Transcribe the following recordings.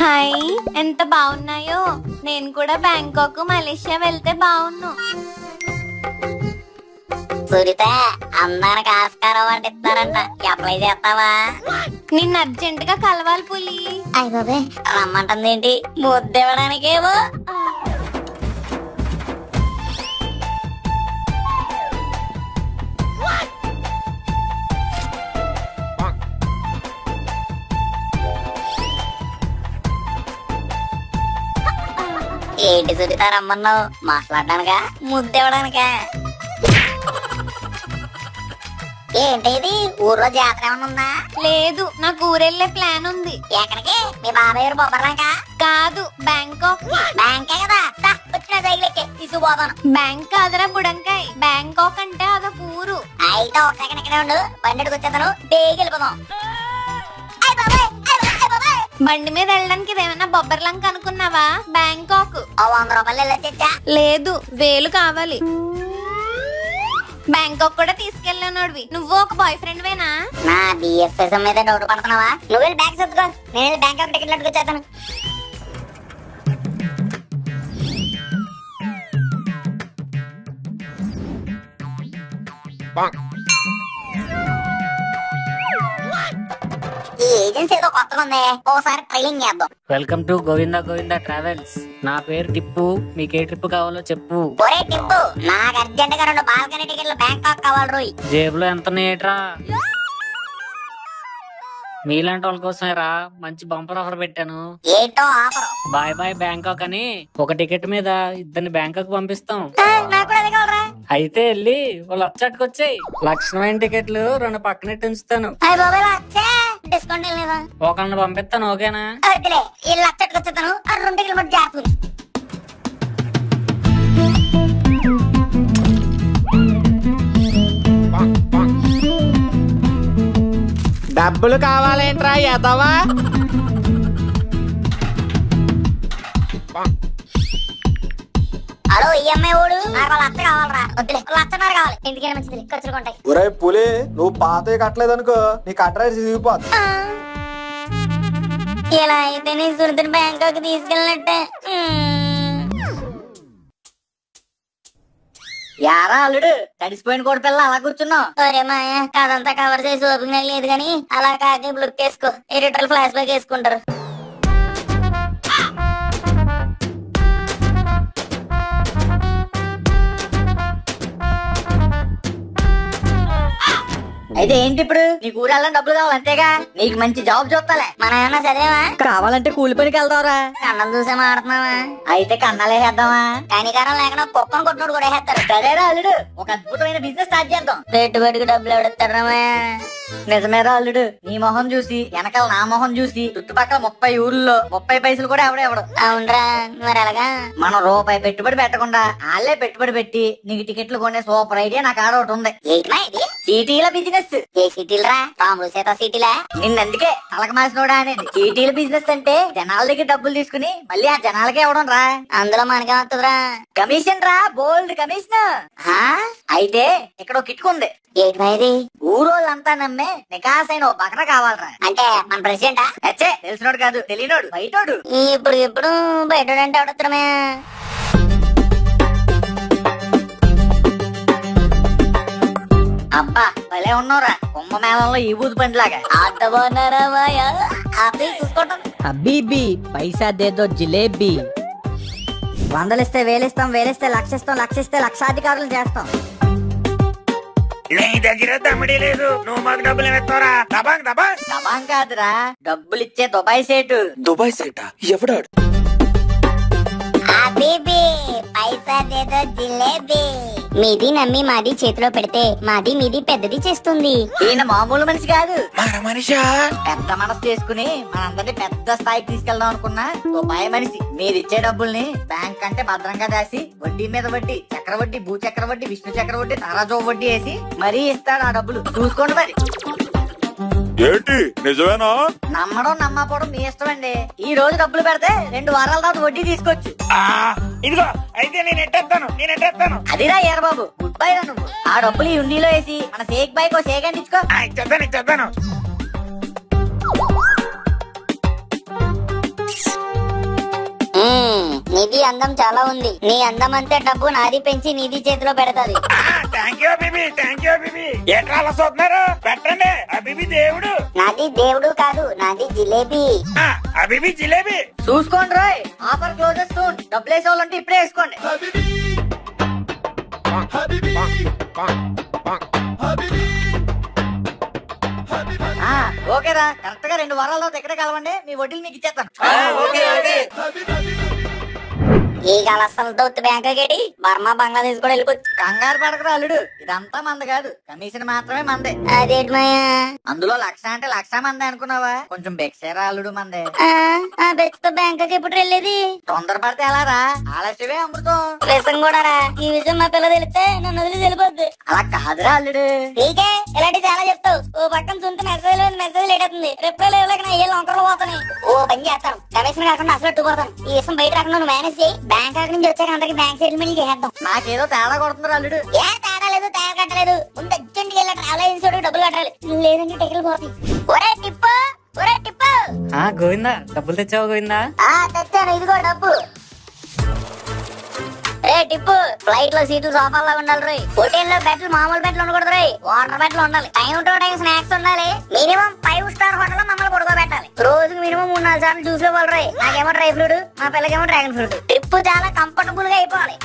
Hi, ఎంత బాగున్నాయో. నేను కూడా బ్యాంకాక్ మలేషియా వెళ్తే బాగున్ను. సురిత, అందరికి ఆస్కార్ అవార్డు ఇస్తారంట, అప్లై చేస్తావా? నిన్ను అర్జెంట్ గా కలవాలి పులి. అయ్య బాబే, రమ్మంటుంది ఏంటి? ముద్దివ్వడానికేమో. ఏంటి సురిత రమ్మన్నావు? మాట్లాడడానికా, ముద్దివ్వడానికా? ఏంటి ఇది? ఊర్లో జాతర ఏమన్నా ఉందా? లేదు, నాకు ఊరెళ్ళే ప్లాన్ ఉంది. ఎక్కడికి? మీ బాబాయ్ ఊరు బొబ్బర్లంక? కాదు, బ్యాంకాక్. బ్యాంకే కదా, వచ్చిన సైకిల్ ఎక్కి తీసుకుపోతాను. బ్యాంక్ కాదురా బుడంకాయ్, బ్యాంకాక్ అంటే అదొక ఊరు. అయితే ఒక సెకండ్ ఇక్కడే ఉండు, బండికి వచ్చేస్తాను, డేకి వెళ్ళిపోదాం. బండి మీద వెళ్ళడానికి ఇదేమన్నా బొబ్బర్లంక అనుకున్నావా? బ్యాంకాక్. 100 రూపాయలు వెళ్ళొచ్చా? లేదు, 1000 కావాలి. బ్యాంకాక్ కూడా తీసుకెళ్ళానోడివి. నువ్వు ఒక బాయ్ ఫ్రెండ్ వేనా? నా బిఎస్ఎస్ మీద డౌట్ పడుతున్నావా? నువ్వు వెళ్ళి బ్యాగ్ సర్దుకో, నేను వెళ్ళి బ్యాంకాక్ టికెట్లు అట్టుకొచ్చేస్తాను. ఈ ఏజెన్సీ ఏదో కొత్తగా ఉంది, ఓసారి ట్రైలింగ్ చేద్దాం. Welcome to Govinda Govinda travels. నా పేరు టిప్పు. మీకు ఏ ట్రిప్ కావాలో చెప్పు. ఒరే టిప్పు, నాకు అర్జెంట్ గా 2 బాల్కనీ టికెట్లు బ్యాంకాక్ కావాలి రోయ్. జేబులో ఎంత ఏట్రా? మీలాంటి వాళ్ళ కోసమే రా మంచి బంపర్ ఆఫర్ పెట్టాను. ఏంటో ఆఫర్? బాయ్ బాయ్ బ్యాంకాక్ అని ఒక టికెట్ మీద 2 బ్యాంకాక్ పంపిస్తాం. నాకు కూడా అదే కావాలరా. అయితే వెళ్ళి వాళ్ళు వచ్చాటుకొచ్చాయి. లక్షణమైన టికెట్లు 2 పక్కనెట్టి ఉంచుతాను. అయ్య బాబాయ్, వచ్చే డిస్కౌంట్ లేదా? ఒకళ్ళని పంపిస్తాను, ఓకేనా? వద్దులే, వీళ్ళు వచ్చేస్తాను. 2 టికెట్లు మట్టి జాగ్రత్త. డబ్బులు కావాలేంట్రా ఎదవా? హలో, ఈఎంఐ ఓడు, నాకు 1 లక్ష కావాలరా. వద్దులే, 1,00,000 కావాలి. ఎందుకైనా మంచిది, ఖర్చులు కొంటాయి. ఒరే పులి, నువ్వు పాత కట్టలేదనుకో నీకు అడ్రస్ దిగిపోద్ది. ఇలా అయితే నీ సురతిని బ్యాంకాక్ తీసుకెళ్ళినట్టే. యారా అల్లుడు, తడిసిపోయిన కోడి పిల్ల అలా కూర్చున్నావు? ఒరే మాయ, కదంతా కవర్ చేసి ఓపిక నాకు లేదు కానీ అలా కాకి బ్లుక్ వేసుకో, ఎడిటర్ ఫ్లాష్ బ్యాక్ వేసుకుంటారు. అయితే ఏంటి ఇప్పుడు? నీకు ఊరెళ్ళని డబ్బులు కావాలి అంతేగా? నీకు మంచి జాబ్ చూస్తాలే. మన ఏమన్నా చదివేవా? కావాలంటే కూలి పనికి వెళ్తావరా? కన్నం చూసే మాడుతున్నావా? అయితే కన్నాలేసేద్దామా? కనికారం లేకుండా కుక్కను కొట్టుడు కూడా వేస్తారు. సరేరా అల్లుడు, ఒక అద్భుతమైన బిజినెస్ స్టార్ట్ చేద్దాం. పెట్టుబడికి డబ్బులు ఎవడతారా? నిజమేరా అల్లుడు, నీ మొహం చూసి వెనకాల నా మొహం చూసి చుట్టుపక్కల 30 ఊర్లో 30 పైసలు కూడా ఎవడెవడు. అవునరా, మరి ఎలాగా? మనం రూపాయి పెట్టుబడి పెట్టకుండా వాళ్ళే పెట్టుబడి పెట్టి నీకు టికెట్లు కొనే సూపర్ ఐడియా నాకు ఆడ ఒకటి ఉంది. ఏంటా ఇది? సిటీల బిజినెస్. ఏ సిటీలు రా? రాములు సీత సిటీలా? నిన్నందుకే తలక మాసినోడా అనేది. సిటీల బిజినెస్ అంటే జనాల దగ్గర డబ్బులు తీసుకుని మళ్ళీ ఆ జనాలకే ఇవ్వడం రా. అందులో మనకే వస్తుందిరా కమిషన్ రా, బోల్డ్ కమిషన్. అయితే ఇక్కడ ఒక కిటుకు ఉంది. ఏంటా ఇది? ఊరోళ్ళంతా నమ్మే నికాసైన ఓ బకర కావాలరా. అంటే మన ప్రెసిడెంటా? అచ్చే, తెలిసినోడు కాదు, తెలియనోడు, బయటోడు. ఇప్పుడు బయటోడంటే ఎవడొస్తారమే? అబ్బా భలే ఉన్నోరా, కొమ్మ మేళంలో ఈ బూతు పండిలాగా. అంత బాగున్నారా మాయ? అది చూసుకోవటం. హబీబీ పైసా దేదో జిలేబీ. 100 ఇస్తే 1000 ఇస్తాం, 1000 ఇస్తే 1,00,000 ఇస్తాం, 1,00,000 ఇస్తే లక్షాధికారులు చేస్తాం. నీ దగ్గర దమ్మిడి లేదు, నువ్వు మాకు డబ్బులు ఏమెత్తారా? దబాంగ్ దబాంగ్. దబాంగ్ కాదురా, డబ్బులు ఇచ్చే దుబాయ్ సేటు. దుబాయ్ సేటా? ఎవడాడు? హబీబీ పైసా దేదో జిలేబీ. మీది నమ్మి మాది చేతిలో పెడితే మాది మీది పెద్దది చేస్తుంది. ఈయన మామూలు మనిషి కాదు, మనిషా. పెద్ద మనసు చేసుకుని మనందరినీ పెద్ద స్థాయికి తీసుకెళ్దాం అనుకున్నా దుబాయ్ మనిషి. మీరు ఇచ్చే డబ్బుల్ని బ్యాంక్ అంటే భద్రంగా దాసి వడ్డీ మీద వడ్డీ, చక్రవడ్డీ, భూ చక్రవడ్డీ, విష్ణు చక్రవడ్డీ, తారాజో వడ్డీ వేసి మరీ ఇస్తాడు ఆ డబ్బులు. చూసుకోండి మరి. ఏంటి నిజమేనా? నమ్మడం నమ్మకపోవడం మీ ఇష్టం అండి. ఈ రోజు డబ్బులు పెడితే 2 వారాల తర్వాత వడ్డీ తీసుకోవచ్చు. ఇదిగో అయితే నేను ఎట్టేస్తాను. అదిరా ఏరబాబు, గుడ్ బై రా నువ్వు. ఆ డబ్బులు ఈ ఉండిలో వేసి మన షేక్ బైక్ షేక్ అని ఇచ్చుకో. ఇచ్చేద్దాను. నీది అందం చాలా ఉంది. నీ అందం అంతే డబ్బు నాది పెంచి నీది చేతిలో పెడతాది. థ్యాంక్ యూ బీబీ, థ్యాంక్ యూ బీబీ. ఎట్లా అలా చూస్తున్నారు? పెట్టండి. అబీబీ దేవుడు. నాది దేవుడు కాదు, నాది జిలేబీ. అబీబీ జిలేబీ. చూసుకోండి రాయ్, ఆఫర్ క్లోజెస్ సూన్. డబ్బులు వేసేవాళ్ళంటే ఇప్పుడే వేసుకోండి. ఓకేరా, కరెక్ట్ గా 2 వారాల్లో ఎక్కడే కలవండి, మీ వడ్డీలు మీకు ఇచ్చేస్తాను. ఈ కలస్తలతో బ్యాంక్ గేటి బర్మా బంగ్లాదేశ్ కూడా వెళ్ళిపోవచ్చు. కంగారు పడకరా అల్లుడు, ఇదంతా మంద కాదు, కమిషన్ మాత్రమే మందే. అదేంటి మాయా, అందులో 1,00,000 అంటే 1,00,000 మందే అనుకున్నావా? కొంచెం బెక్సేరా అల్లుడు మందే. బెచ్తో బ్యాంక్ ఎప్పుడు వెళ్ళేది? తొందరపడితే ఎలా రా, ఆలస్యమే అమృతం. విషయం కూడా రా, ఈ విషయం మా పిల్ల తెలిస్తే నన్ను వదిలి వెళ్ళిపోద్ది. అలా కాదురా అల్లుడు. నీకే ఇలాంటి చాలా చెప్తావు. ఓ పక్కన చూంటే మెసేజ్ లేట్ అవుతుంది. రిప్లై లేవలేక నా ఏ లొంకలు పోతాయి. ఓ పని చేస్తాను, కమిషన్ కాకుండా అసలు అట్టుకుపోతాను. ఈ విషయం బయట రాకుండా నువ్వు మేనేజ్ చేయి. బ్యాంక్ అక్కడి నుంచి వచ్చాక అందరికి బ్యాంక్ సెటిల్మెంట్ చేద్దాం. నాకేదో తేడా కొడుతున్నారు అల్లుడు. ఏ తేడా లేదు, తేడా కట్టలేదు. ముందు అర్జెంట్కి వెళ్ళి ట్రావెల్ ఏజెన్సీ డబ్బులు కట్టాలి, లేదంటే టికెట్లు పోతాయి. ఒరే టిప్పు, ఒరే టిప్పు. గోవిందా, డబ్బులు తెచ్చావు గోవిందా? తెచ్చాను, ఇదిగో డబ్బు. రే టిప్పు, ఫ్లైట్ లో సీట్లు సోఫాల్లో ఉండాలి రోయ్. హోటల్ లో బెడ్లు మామూలు బెడ్లు ఉండకూడదు రోయ్, వాటర్ బెడ్లు ఉండాలి. టైం టు టైం స్నాక్స్ ఉండాలి. మినిమం 5 స్టార్ హోటల్ లో మమ్మల్ని పడుకోబెట్టాలి. రోజుకి మినిమం 3-4 సార్లు జ్యూస్ లో పోవాలి రోయ్. నాకేమో డ్రై ఫ్రూట్, మా పిల్లకేమో డ్రాగన్ ఫ్రూట్. ట్రిప్ చాలా కంఫర్టబుల్ గా అయిపోవాలి.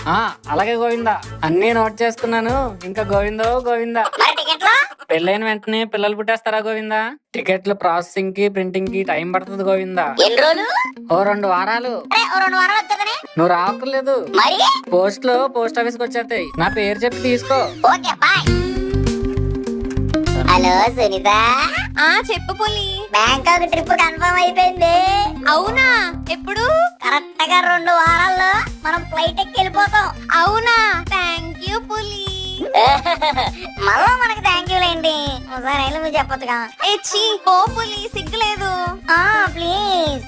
అలాగే గోవిందా, అన్ని నోట్ చేసుకున్నాను. ఇంకా గోవిందో గోవిందా. మరి టికెట్లో పెళ్ళైన వెంటనే పిల్లలు పుట్టేస్తారా గోవిందా? టికెట్లు ప్రాసెసింగ్ కి ప్రింటింగ్ కి టైం పడుతుంది గోవిందా. ఎన్ని రోజులు? ఓ 2 వారాలు. 2 వారాలు వచ్చేదని నువ్వు రావక్కర్లేదు, మరి పోస్ట్ లో పోస్ట్ ఆఫీస్ కి వచ్చేస్తాయి. నా పేరు చెప్పి తీసుకో. Okay bye. హలో సునీత. చెప్పు పులి. బ్యాంకాక్ ట్రిప్ కన్ఫర్మ్ అయిపోయింది. అవునా? ఎప్పుడు? కరెక్ట్ గా 2 వారాల్లో మనం ఫ్లైట్ ఎక్కి వెళ్ళిపోతాం. అవునా? థ్యాంక్ యూ పులి. మళ్ళా మనకి థ్యాంక్ యూ లేండి, ఒకసారి వెళ్ళి మీరు చెప్పొచ్చుగా. ఎచ్చి పో పులి, సిగ్గులేదు. ప్లీజ్.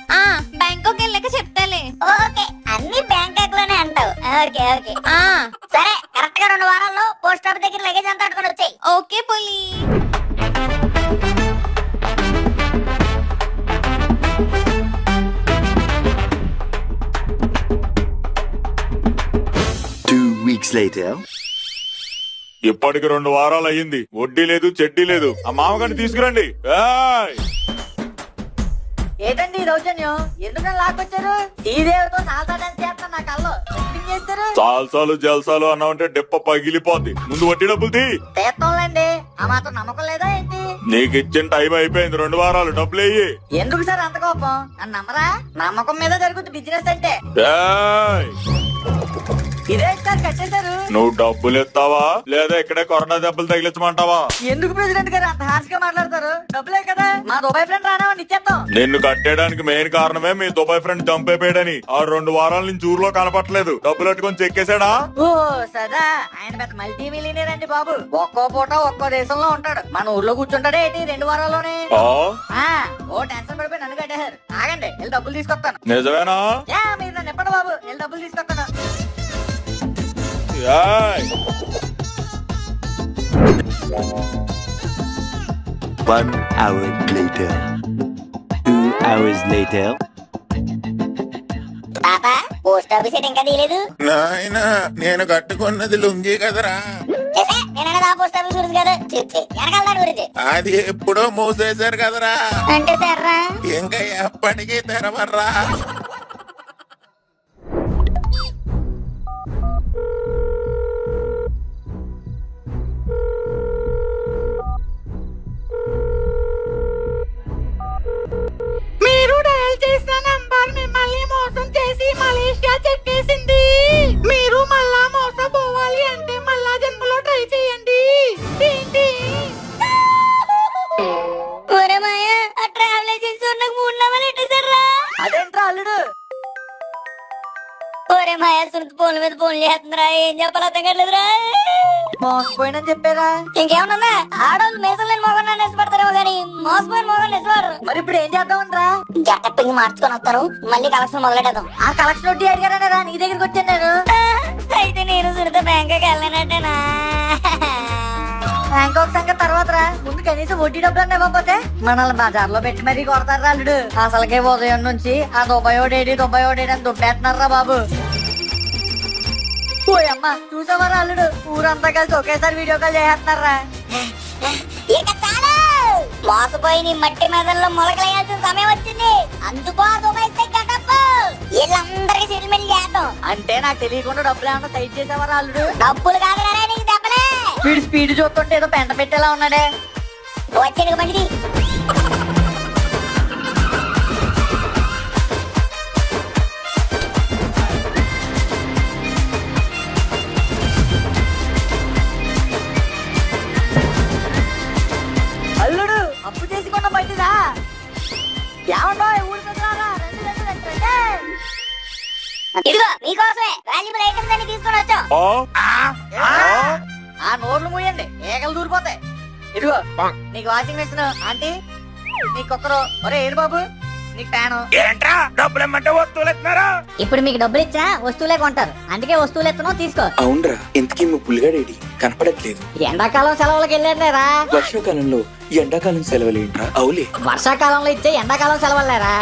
బ్యాంకాక్ వెళ్ళాక చెప్తాలే. ఓకే, అన్ని బ్యాంకాక్ లోనే అంటావు. Okay okay. సరే, కరెక్ట్ గా 2 వారాల్లో పోస్ట్ ఆఫీస్ దగ్గర లగేజ్ అంతా పట్టుకొని వచ్చాయి. ఓకే పులి. ఇప్పటికి 2 వారాలు అయ్యింది, వడ్డీ లేదు చెడ్డీ లేదు. ఆ మామగారిని తీసుకురండి. ఏంటండి ఈ దౌర్జన్యం? ఎందుకని లాక్కొచ్చారు? శ్రీదేవితో సాల్సా డాన్స్ చేస్తాను నా కల్లో చేస్తారు. సాల్సాలు జల్సాలు అన్నావంటే డెప్ప పగిలిపోద్ది. ముందు వడ్డీ డబ్బులు తీస్తాంలేండి, ఆ మాత్రం నమ్మకం లేదా ఏంటి? నీకు ఇచ్చిన టైం అయిపోయింది, 2 వారాలు డబ్బులు అయ్యి. ఎందుకు సార్ అంత కోపం? అని నమ్మరా? నమ్మకం మీద జరుగుతుంది బిజినెస్ అంటే. ఇదే సార్ కట్టేశారు. నువ్వు డబ్బులు ఇస్తావా లేదా ఇక్కడే కరోనా దెబ్బలు తగిలించమంటావా? ఎందుకు ప్రెసిడెంట్ గారు అంత హార్ష్ గా మాట్లాడతారు? డబ్బులే కదా, మా దుబాయ్ ఫ్రెండ్ రానామని ఇచ్చేస్తాం. నిన్ను కట్టేయడానికి మెయిన్ కారణమే మీ దుబాయ్ ఫ్రెండ్ జంప్ అయిపోయాడని. ఆ 2 వారాల నుంచి ఊర్లో కనపట్లేదు. డబ్బులు పెట్టుకొని చెక్కేశాడా? ఓ సదా, ఆయన పెద్ద మల్టీ మిలియనీర్ అండి బాబు. ఒక్కో పూట ఒక్కో దేశంలో ఉంటాడు. మన ఊర్లో కూర్చుంటాడే ఏంటి 2 వారాల్లోనే. ఓ టెన్షన్ పడిపోయి నన్ను కట్టేశారు. ఆగండి, వెళ్ళి డబ్బులు తీసుకొస్తాను. నిజమేనా? మీరు నన్ను ఎప్పటి బాబు, వెళ్ళి డబ్బులు తీసుకొస్తాను. One hour later. 2 hours later. తాత, పోస్ట్ ఆఫీస్ ఇంకా తీయలేదు. నాయనా, నేను కట్టుకున్నది లుంగి కదరా. నేనైనా పోస్ట్ ఆఫీస్ గురించి కదా వెనకాల దాని గురించి. అది ఎప్పుడో మూసేశారు కదరా. అంటే తెర్రా ఇంకా ఎప్పటికీ తెరవర్రా. మీరు డయల్ చేసిన నంబర్ మిమ్మల్ని మోసం చేసి మలేషియా చెక్కేసింది. మీరు మళ్ళా మోసపోవాలి అంటే మళ్ళా జన్మలో ట్రై చేయండి. ట్రావెల్ ఏజెన్సీ నాకు 3 నెలలు ఎట్టేసారా? అదేంట్రా అల్లుడు? ఒరే మాయా, సునీత ఫోన్ల మీద ఫోన్ చేస్తుందిరా, ఏం చెప్పాలి అర్థం కావట్లేదురా. మోసపోయినని చెప్పారా? ఇంకేమన్నా ఆడవాళ్ళు మేసం లేని మొగన్నా ఇష్టపడతారేమో కానీ మోసపోయిన మొగన్నా ఇష్టపడరు. మరి ఇప్పుడు ఏం చేద్దామంటరా? జట్టపింగి మార్చుకొని వస్తారు, మళ్ళీ కలెక్షన్ మొదలెట్టేద్దాం. ఆ కలెక్షన్ వడ్డీ అడిగారా? నీ దగ్గరికి వచ్చాను నేను. అయితే నేను సునీత బ్యాంకాక్ వెళ్ళానంటేనా? బ్యాంకాక్ సంగతి తర్వాత రా, ముందు కనీసం వడ్డీ డబ్బులు ఇవ్వకపోతే మనల్ని బజార్లో పెట్టి మరీ కొడతారు అల్లుడు. అసలుకే ఉదయం నుంచి ఆ దుబాయ్ ఓడేడి అని దుబ్బేస్తున్నారా బాబు. అమ్మ చూసావారా అల్లుడు, ఊరంతా కలిసి ఒకేసారి వీడియో కాల్ చేస్తున్నారా. ఇక చాలు, మోసపోయి నీ మట్టి మెదల్లో మొలకలేయాల్సిన సమయం వచ్చింది. అందుకో వీళ్ళందరికీ సెటిల్మెంట్ చేద్దాం. అంటే నాకు తెలియకుండా డబ్బులు ఏమన్నా సైడ్ చేసావారా అల్లుడు? డబ్బులు కాదు కదా నీకు దెబ్బలే. వీడు స్పీడ్ చూస్తుంటే ఏదో పెంట పెట్టేలా ఉన్నాడే. వచ్చేది మంచిది. అల్లుడు అప్పు చేసుకున్న బండిదా? ఏమన్నా ఊరు పెద్దలారా, ఇదిగో మీకోసమే వాల్యుబుల్ ఐటమ్స్ అన్ని తీసుకొని వచ్చాం. ఆ నోర్లు మూయండి, ఏగలు దూరిపోతాయి. ఇదిగో నీకు వాషింగ్ మెషిన్, ఆంటీ నీకు కుక్కరు, ఒరే ఏడు బాబు నీకు ఫ్యాను. ఏంట్రా డబ్బులు ఇమ్మంటే వస్తువులు ఎత్తున్నారా? ఇప్పుడు మీకు డబ్బులు ఇచ్చా వస్తువులే కొంటారు, అందుకే వస్తువులు ఎత్తున్నావు తీసుకో. అవునరా, ఇంతకీ మీ పులిగాడేడి కనపడట్లేదు. ఎండాకాలం సెలవులకు వెళ్ళారా? వర్షాకాలంలో ఎండాకాలం సెలవులేంట్రా? అవులే, వర్షాకాలంలో ఇచ్చే ఎండాకాలం సెలవులేరా?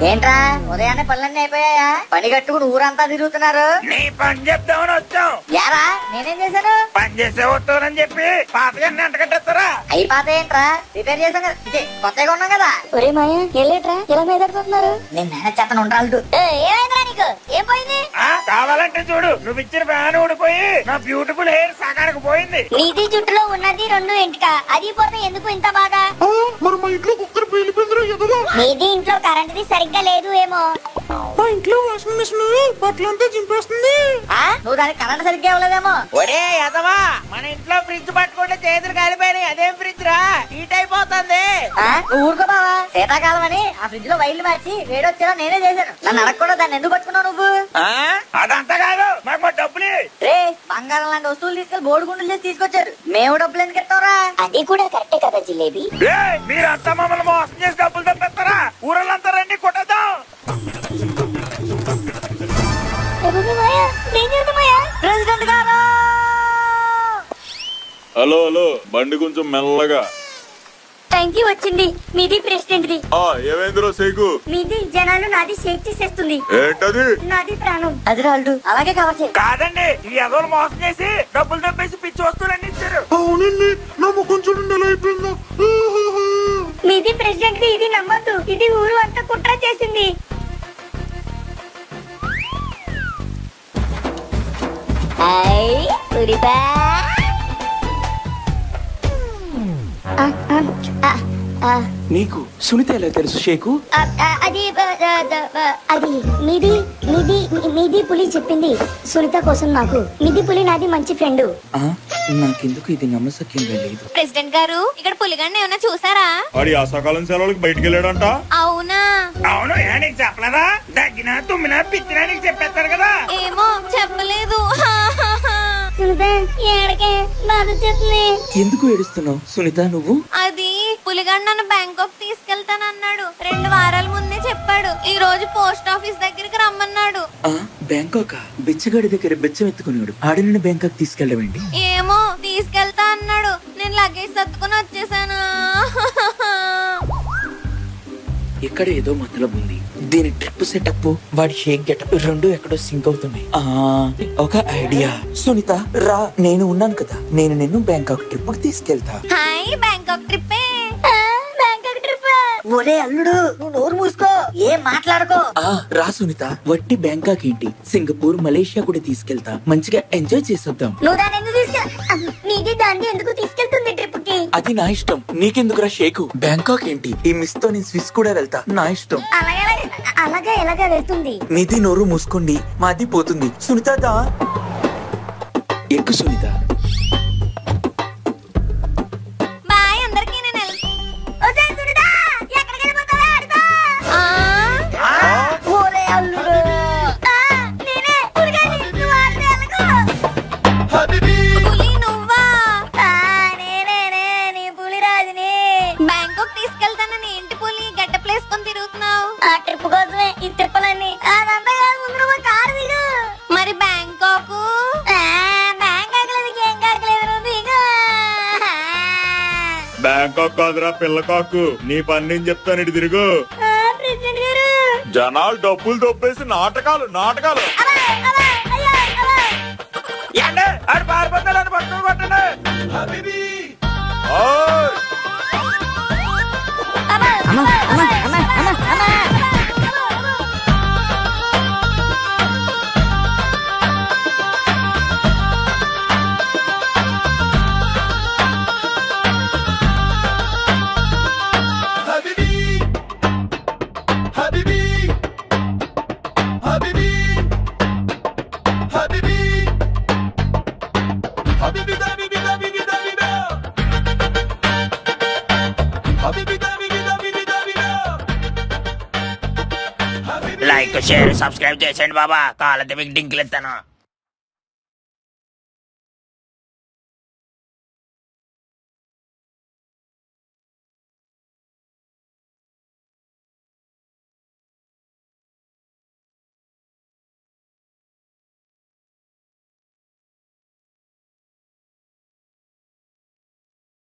ఏంట్రా ఉదయాన్నే పనులన్నీ అయిపోయాయా? పని కట్టుకుని ఊరంతా తిరుగుతున్నారు. నీ పని చెప్తామని వచ్చాం. యారా నేనేం చేశాను? పని చేసే వస్తానని చెప్పి పాతగాన్ని అంటగట్టేస్తారా? అయి పాత ఏంట్రా, రిపేర్ చేసాం కదా, ఇదే కొత్తగా ఉన్నాం కదా. ఒరే మాయ వెళ్ళేట్రా, ఇలా మీద పడుతున్నారు. నేను మేనేజ్ చేస్తాను ఉండాలి. ఏమైందిరా నీకు, ఏం పోయింది? కావాలంటే చూడు, నువ్వు ఇచ్చిన ఫ్యాన్ ఊడిపోయి నా బ్యూటిఫుల్ హెయిర్ సగానికి పోయింది. నీది జుట్టులో ఉన్నది 2 ఎంటిక, అది పోతే ఎందుకు ఇంత బాగా? మరి మా ఇంట్లో కుక్కర్ పేలిపోయిందిరా ఎదురు. నీది ఇంట్లో కరెంట్ది సరిగ్గా లేదు ఏమో. మా ఇంట్లో వాషింగ్ మెషిన్ బట్టలంతా చింపేస్తుంది. నువ్వు దానికి కరెంట్ సరిగ్గా ఇవ్వలేదేమో. ఒరే యదవా, మన ఇంట్లో ఫ్రిడ్జ్ పట్టుకుంటే చేతులు కాలిపోయినాయి. అదేం ఫ్రిడ్జ్ రా, హీట్ అయిపోతుంది. నువ్వు ఊరుకో బావా, శీతాకాలం అని ఆ ఫ్రిడ్జ్ లో వైర్లు మార్చి వేడొచ్చేలా నేనే చేశాను. నన్ను అడగకుండా దాన్ని ఎందుకు పట్టుకున్నావు నువ్వు? అదంతా కాదు, మాకు మా డబ్బులు. రే బంగారం లాంటి వస్తువులు తీసుకెళ్లి బోర్డు గుండెలు చేసి తీసుకొచ్చారు, మేము డబ్బులు ఎందుకు ఇస్తావురా? అది కూడా కరెక్టే కదా జిలేబీ. మీరంతా మమ్మల్ని మోసం చేసి డబ్బులు తప్పిస్తారా? ఊరలంతా రండి కొట్టేద్దాం. ప్రెసిడెంట్ గారు, హలో హలో, బండి కొంచెం మెల్లగా. థ్యాంక్ యూ వచ్చింది. మీది ప్రెసిడెంట్ ది. ఏమైందిరో సేకు? మీది జనాలు, నాది షేక్ చేసేస్తుంది. ఏంటది? నాది ప్రాణం. అది రాళ్ళు అలాగే కావచ్చు. కాదండి, ఈ ఎదవలు మోసం చేసి డబ్బులు తప్పేసి పిచ్చి వస్తువులన్నీ ఇచ్చారు. అవునండి, నా ముఖం చూడండి ఎలా అయిపోయిందో. మీది ప్రెసిడెంట్ ది, ఇది నమ్మద్దు. ఇది ఊరు అంతా కుట్ర చేసింది. నీకు సునీత ఎలా తెలుసు షేకు? అది మీది పులి చెప్పింది సునీత కోసం. నాకు మీది పులి నాది మంచి ఫ్రెండ్. నాకెందుకు ఇది నమ్మసక్యంగా లేదు. ప్రెసిడెంట్ గారు, ఇక్కడ పులిగాన్ని ఏమన్నా చూసారా? వాడి ఆ సకాలం సెలవులకు బయటికి వెళ్ళాడంట. అవునా? అవును, నీకు చెప్పలేదా? దగ్గినా తుమ్మినా పిచ్చినా నీకు చెప్పేస్తారు కదా. ఏమో చెప్పలేదు. సునీత ఏడకే బాధ చెప్తుంది. ఎందుకు ఏడుస్తున్నావు సునీత నువ్వు? అది పులిగాడు నన్ను బ్యాంకాక్ తీసుకెళ్తానన్నాడు. 2 వారాల ముందే చెప్పాడు. ఈ రోజు పోస్ట్ ఆఫీస్ దగ్గరికి రమ్మన్నాడు. బ్యాంకాక్ బిచ్చగాడి దగ్గర బిచ్చం ఎత్తుకున్నాడు. ఆడిని బ్యాంకాక్ తీసుకెళ్ళవేంటి? ఏమో తీసుకెళ్తా అన్నాడు. నేను లగేజ్ సర్దుకుని వచ్చేసాను. ఇక్కడ ఏదో మతలబు ఉంది. దీని ట్రిప్ సెటప్, వాడి షేక్ గెటప్ 2 ఎక్కడో సింక్ అవుతున్నాయి. ఒక ఐడియా. సునీత రా, నేను ఉన్నాను కదా, నేను నిన్ను బ్యాంకాక్ ట్రిప్ కి తీసుకెళ్తా. Hi, Bangkok trip. ఒరే అల్లుడు, నువ్వు నోరు మూసుకో, ఏం మాట్లాడుకో. రా సునీత, వట్టి బ్యాంకాక్ ఏంటి, సింగపూర్, మలేషియా కూడా తీసుకెళ్తా. మంచిగా ఎంజాయ్ చేసొద్దాం. నువ్వు దాన్ని ఎందుకు నీది దాన్ని ఎందుకు తీసుకెళ్తుంది ట్రిప్ కి? అది నా ఇష్టం, నీకెందుకురా షేకు? బ్యాంకాక్ ఏంటి, ఈ మిస్ తో నేను స్విస్ కూడా వెళ్తా. నా ఇష్టం. అలాగే ఎలాగా వెళ్తుంది? నీది నోరు మూసుకోండి, మాది పోతుంది. సునీత దా ఎక్కు సునీత. బాయ్ అందరికి. నేను బ్యాంకాక్ కాదురా పిల్లకాకు. నీ పని నేను చెప్తాను, ఇటు తిరుగు. జనాలు డబ్బులు దొబ్బేసి నాటకాలు నాటకాలు. పారిపోతాడని పట్టుకుని కొట్టండి. లైక్ షేర్ సబ్స్క్రైబ్ చేసేయండి బాబా. కావాలంటే మీకు డింకులు ఇస్తాను.